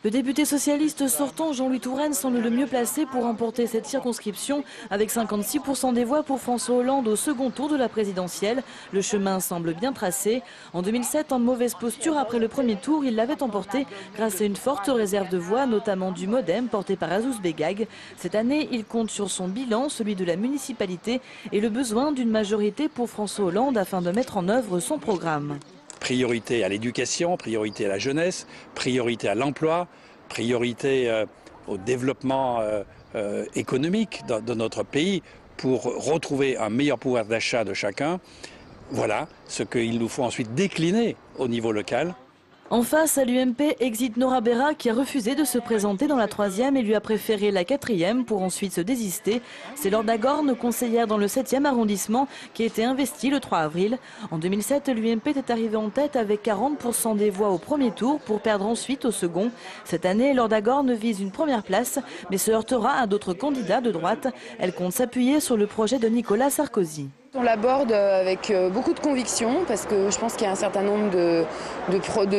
Le député socialiste sortant Jean-Louis Touraine semble le mieux placé pour remporter cette circonscription avec 56% des voix pour François Hollande au second tour de la présidentielle. Le chemin semble bien tracé. En 2007, en mauvaise posture après le premier tour, il l'avait emporté grâce à une forte réserve de voix, notamment du MoDem porté par Azouz Begag. Cette année, il compte sur son bilan, celui de la municipalité et le besoin d'une majorité pour François Hollande afin de mettre en œuvre son programme. Priorité à l'éducation, priorité à la jeunesse, priorité à l'emploi, priorité au développement économique de notre pays pour retrouver un meilleur pouvoir d'achat de chacun. Voilà ce qu'il nous faut ensuite décliner au niveau local. En face, à l'UMP, exit Nora Berra qui a refusé de se présenter dans la 3e et lui a préféré la 4e pour ensuite se désister. C'est Laure Dagorne, conseillère dans le 7e arrondissement, qui a été investie le 3 avril. En 2007, l'UMP est arrivée en tête avec 40% des voix au premier tour pour perdre ensuite au second. Cette année, Laure Dagorne vise une première place, mais se heurtera à d'autres candidats de droite. Elle compte s'appuyer sur le projet de Nicolas Sarkozy. On l'aborde avec beaucoup de conviction parce que je pense qu'il y a un certain nombre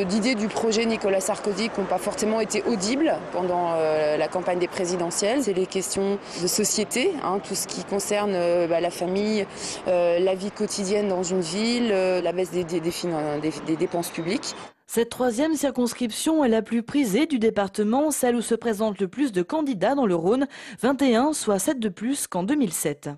d'idées du projet Nicolas Sarkozy qui n'ont pas forcément été audibles pendant la campagne des présidentielles. C'est les questions de société, tout ce qui concerne la famille, la vie quotidienne dans une ville, la baisse des dépenses publiques. Cette 3e circonscription est la plus prisée du département, celle où se présentent le plus de candidats dans le Rhône, 21, soit 7 de plus qu'en 2007.